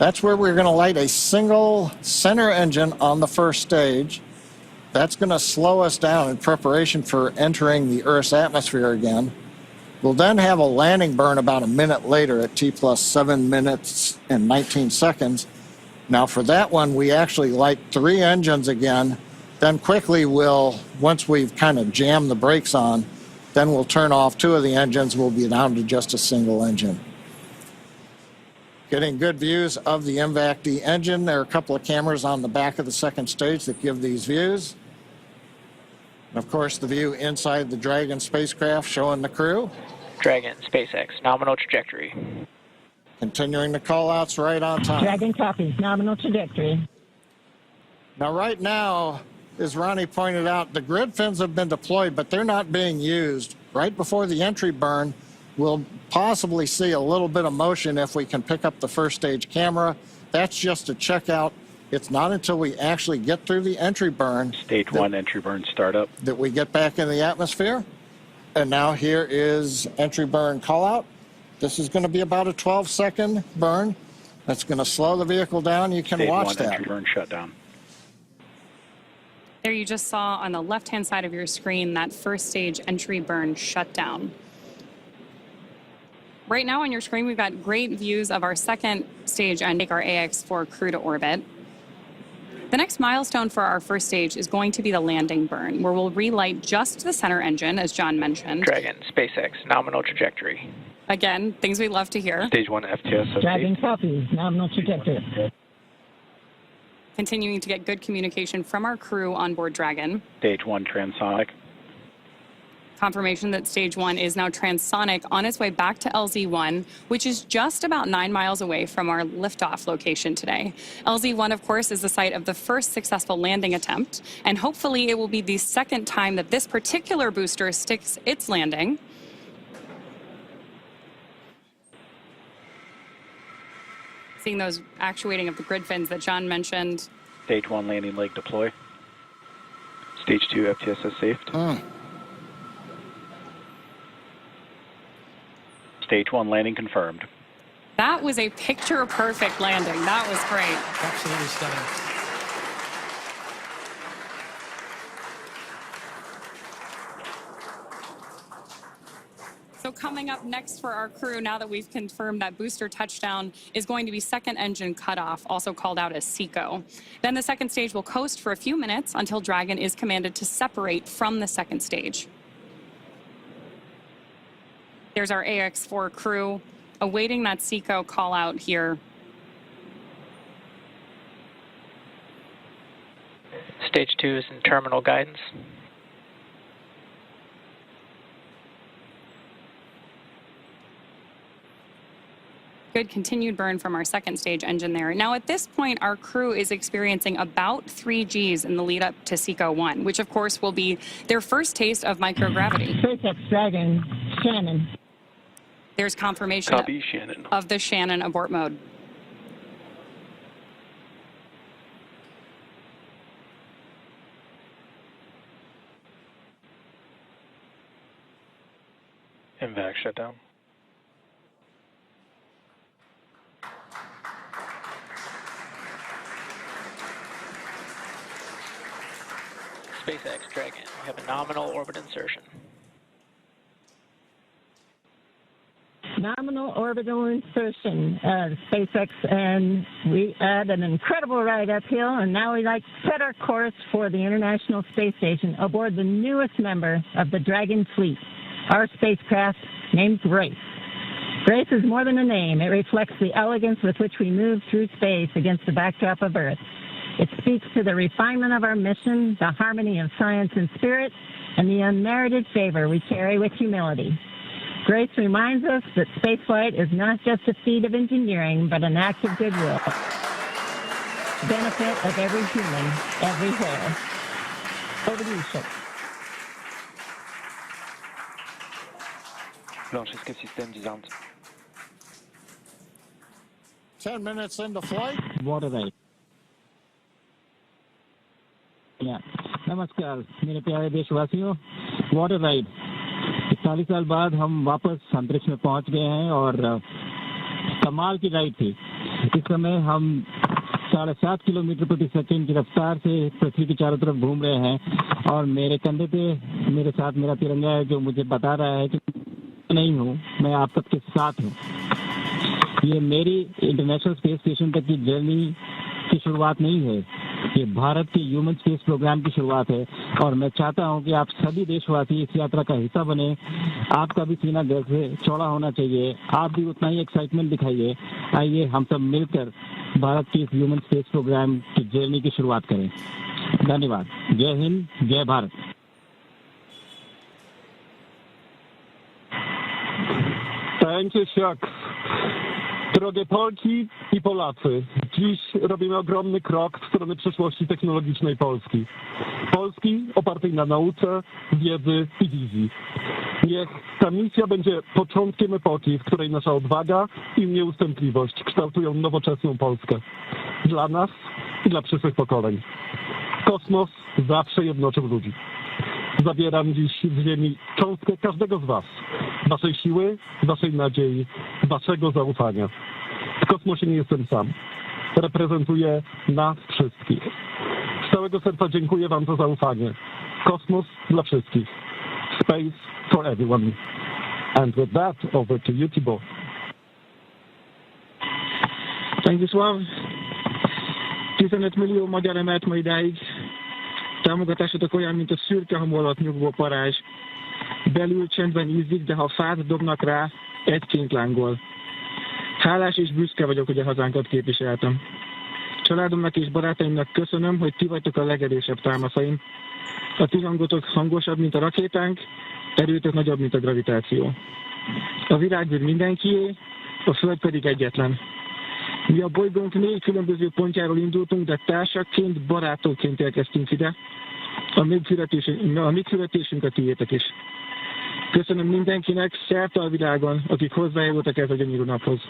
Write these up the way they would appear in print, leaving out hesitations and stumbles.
That's where we're going to light a single center engine on the first stage. That's going to slow us down in preparation for entering the Earth's atmosphere again. We'll then have a landing burn about a minute later at T plus 7 minutes and 19 seconds. Now for that one, we actually light 3 engines again. Then quickly once we've kind of jammed the brakes on, then we'll turn off 2 of the engines. We'll be down to just a single engine. Getting good views of the MVAC-D engine. There are a couple of cameras on the back of the second stage that give these views. And of course, the view inside the Dragon spacecraft showing the crew. Dragon, SpaceX, nominal trajectory. Continuing the call-outs right on time. Dragon copies, nominal trajectory. Now, right now, as Ronnie pointed out, the grid fins have been deployed, but they're not being used. Right before the entry burn, we'll possibly see a little bit of motion if we can pick up the first stage camera. That's just a checkout. It's not until we actually get through the entry burn. Stage 1 entry burn startup. That we get back in the atmosphere. And now here is entry burn call out. This is going to be about a 12-second burn. That's going to slow the vehicle down. You can Stage watch 1 that. entry burn shutdown. There you just saw on the left-hand side of your screen that first stage entry burn shutdown. Right now on your screen, we've got great views of our second stage and take our AX-4 crew to orbit. The next milestone for our first stage is going to be the landing burn, where we'll relight just the center engine, as John mentioned. Dragon, SpaceX, nominal trajectory. Again, things we love to hear. Stage 1 FTS. Dragon copies, nominal trajectory. Continuing to get good communication from our crew on board Dragon. Stage 1 transonic. Confirmation that stage 1 is now transonic on its way back to LZ-1, which is just about 9 miles away from our liftoff location today. LZ-1, of course, is the site of the first successful landing attempt, and hopefully it will be the second time that this particular booster sticks its landing. Seeing those actuating of the grid fins that John mentioned. Stage 1 landing leg deploy. Stage 2 FTSS saved. Stage 1 landing confirmed. That was a picture-perfect landing. That was great. Absolutely stunning. So coming up next for our crew, now that we've confirmed that booster touchdown, is going to be second engine cutoff, also called out as SECO. Then the second stage will coast for a few minutes until Dragon is commanded to separate from the second stage. There's our AX-4 crew awaiting that SECO call out here. Stage 2 is in terminal guidance. Good continued burn from our second stage engine there. Now at this point, our crew is experiencing about 3 Gs in the lead up to SECO 1, which of course will be their first taste of microgravity. SpaceX Dragon, Shannon. There's confirmation Copy, Shannon. of the Shannon abort mode. MVAC shutdown. SpaceX, Dragon, we have a nominal orbit insertion. Nominal orbital insertion, SpaceX, and we had an incredible ride uphill, and now we like to set our course for the International Space Station aboard the newest member of the Dragon fleet, our spacecraft named Grace. Grace is more than a name. It reflects the elegance with which we move through space against the backdrop of Earth. It speaks to the refinement of our mission, the harmony of science and spirit, and the unmerited favor we carry with humility. Grace reminds us that spaceflight is not just a feat of engineering, but an act of goodwill. Benefit of every human, everywhere. Over to you, Chip. Blanchesque système disarmed. 10 minutes into flight. Water ride. नमस्कार मेरे प्यारे देशवासियों, water ride 40 साल बाद हम वापस अंतरिक्ष में पहुंच गए हैं और कमाल की राइड थी। इस समय हम 7.5 किलोमीटर प्रति सेकंड की रफ्तार से पृथ्वी की चारों तरफ घूम रहे हैं और मेरे कंधे पे मेरे साथ मेरा तिरंगा है जो मुझे बता रहा है कि नहीं हूँ, मैं आप सबके साथ हूँ। ये मेरी इंटरनेशनल स्पेस स्टेशन तक की जर्नी की शुरुआत नहीं है, ये भारत के ह्यूमन स्पेस प्रोग्राम की शुरुआत है और मैं चाहता हूं कि आप सभी देशवासी इस यात्रा का हिस्सा बने। आपका भी सीना दिल से चौड़ा होना चाहिए, आप भी उतना ही एक्साइटमेंट दिखाइए। आइए हम सब मिलकर भारत के इस ह्यूमन स्पेस प्रोग्राम की जर्नी की शुरुआत करें। धन्यवाद। जय हिंद, जय Bharat. Thank you, Chuck. Drogie Polki i Polacy, dziś robimy ogromny krok w stronę przyszłości technologicznej Polski. Polski opartej na nauce, wiedzy i wizji. Niech ta misja będzie początkiem epoki, w której nasza odwaga i nieustępliwość kształtują nowoczesną Polskę. Dla nas i dla przyszłych pokoleń. Kosmos zawsze jednoczył ludzi. Zabieram dziś z ziemi cząstkę każdego z was. Waszej siły, waszej nadziei, waszego zaufania. W kosmosie nie jestem sam. Reprezentuję nas wszystkich. Z całego serca dziękuję wam za zaufanie. Kosmos dla wszystkich. Space for everyone. And with that, over to you, Thibaut. Stanisław, 15 millió magyar emelt ma idáig. Támogatásotok olyan, mint a szürke hamu alatt nyugvó parázs. Belül csendben ízik, de ha fát dobnak rá, egyként lángol. Hálás és büszke vagyok, hogy a hazánkat képviseltem. Családomnak és barátaimnak köszönöm, hogy ti vagytok a legerősebb támaszaim. A ti hangotok hangosabb, mint a rakétánk, erőtök nagyobb, mint a gravitáció. A világűr mindenkié, a Föld pedig egyetlen. Mi a bolygónk 4 különböző pontjáról indultunk, de társakként, barátokként érkeztünk ide. A mi küldetésünk a tiétek is. Köszönöm mindenkinek szerte a világon, akik hozzájárultak ez a gyönyörű naphoz.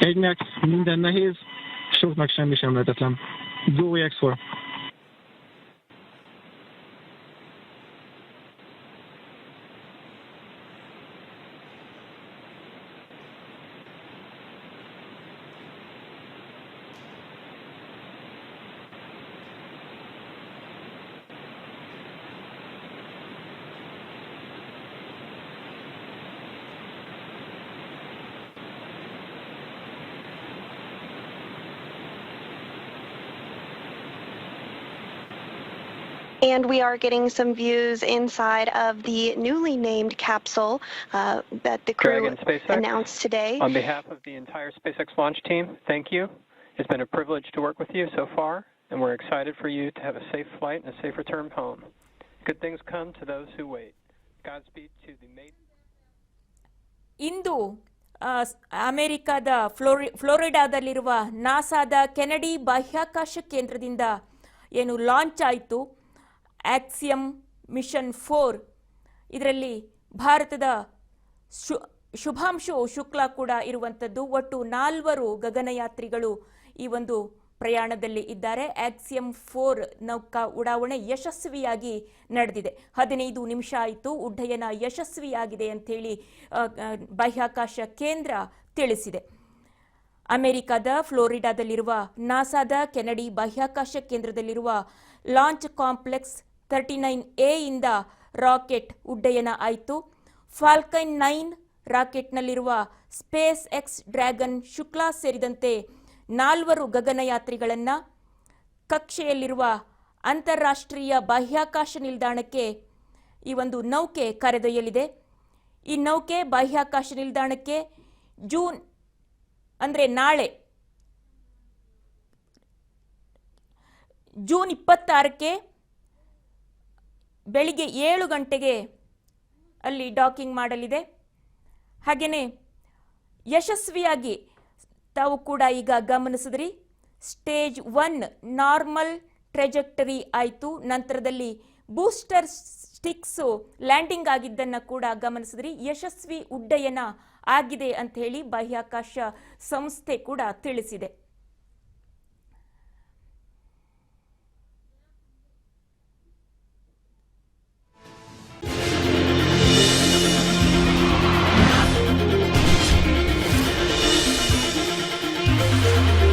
Egynek minden nehéz, soknak semmi sem lehetetlen. Go X4! And we are getting some views inside of the newly named capsule that the crew Dragon SpaceX. announced today. On behalf of the entire SpaceX launch team, thank you. It's been a privilege to work with you so far, and we're excited for you to have a safe flight and a safe return home. Good things come to those who wait. Godspeed to the mate. ಇಂದು ಅಮೆರಿಕದ ಫ್ಲೋರಿಡಾದಲ್ಲಿರುವ ನಾಸಾದ Kennedy ಬಾಹ್ಯಾಕಾಶ ಕೇಂದ್ರದಿಂದ ಏನು launch ಆಯಿತು Axiom mission 4. ಇದರಲ್ಲಿ ಭಾರತದ ಶುಭಾಂಶು ಶುಕ್ಲಾ ಕೂಡ ಇರುವಂಥದ್ದು. ಒಟ್ಟು 4 ಗಗನಯಾತ್ರಿಗಳು ಈ ಒಂದು ಪ್ರಯಾಣದಲ್ಲಿ ಇದ್ದಾರೆ. ಆಕ್ಸಿಯಮ್ 4 ನೌಕಾ ಉಡಾವಣೆ ಯಶಸ್ವಿಯಾಗಿ ನಡೆದಿದೆ. 15 ನಿಮಿಷ ಆಯಿತು. ಉಡ್ಡಯನ ಯಶಸ್ವಿಯಾಗಿದೆ ಅಂಥೇಳಿ ಬಾಹ್ಯಾಕಾಶ ಕೇಂದ್ರ ತಿಳಿಸಿದೆ. ಅಮೆರಿಕದ ಫ್ಲೋರಿಡಾದಲ್ಲಿರುವ ನಾಸಾದ ಕೆನಡಿ ಬಾಹ್ಯಾಕಾಶ ಕೇಂದ್ರದಲ್ಲಿರುವ ಲಾಂಚ್ ಕಾಂಪ್ಲೆಕ್ಸ್ 39A ಇಂದ ರಾಕೆಟ್ ಉಡ್ಡಯನ ಆಯಿತು. ಫಾಲ್ಕನ್ 9 ರಾಕೆಟ್ನಲ್ಲಿರುವ ಸ್ಪೇಸ್ ಎಕ್ಸ್ ಡ್ರ್ಯಾಗನ್ ಶುಕ್ಲಾ ಸೇರಿದಂತೆ 4 ಗಗನಯಾತ್ರಿಗಳನ್ನು ಕಕ್ಷೆಯಲ್ಲಿರುವ ಅಂತಾರಾಷ್ಟ್ರೀಯ ಬಾಹ್ಯಾಕಾಶ ನಿಲ್ದಾಣಕ್ಕೆ ಈ ಒಂದು ನೌಕೆ ಕರೆದೊಯ್ಯಲಿದೆ. ಈ ನೌಕೆ ಬಾಹ್ಯಾಕಾಶ ನಿಲ್ದಾಣಕ್ಕೆ ಜೂನ್ ಅಂದರೆ ನಾಳೆ ಜೂನ್ 26ಕ್ಕೆ ಬೆಳಿಗ್ಗೆ 7 ಗಂಟೆಗೆ ಅಲ್ಲಿ ಡಾಕಿಂಗ್ ಮಾಡಲಿದೆ. ಹಾಗೆಯೇ ಯಶಸ್ವಿಯಾಗಿ ತಾವು ಕೂಡ ಈಗ ಗಮನಿಸಿದ್ರಿ ಸ್ಟೇಜ್ 1 ನಾರ್ಮಲ್ ಟ್ರೆಜೆಕ್ಟರಿ ಆಯಿತು. ನಂತರದಲ್ಲಿ ಬೂಸ್ಟರ್ ಸ್ಟಿಕ್ಸು ಲ್ಯಾಂಡಿಂಗ್ ಆಗಿದ್ದನ್ನು ಕೂಡ ಗಮನಿಸಿದ್ರಿ. ಯಶಸ್ವಿ ಉಡ್ಡಯನ ಆಗಿದೆ ಅಂತ ಹೇಳಿ ಬಾಹ್ಯಾಕಾಶ ಸಂಸ್ಥೆ ಕೂಡ ತಿಳಿಸಿದೆ. Thank you.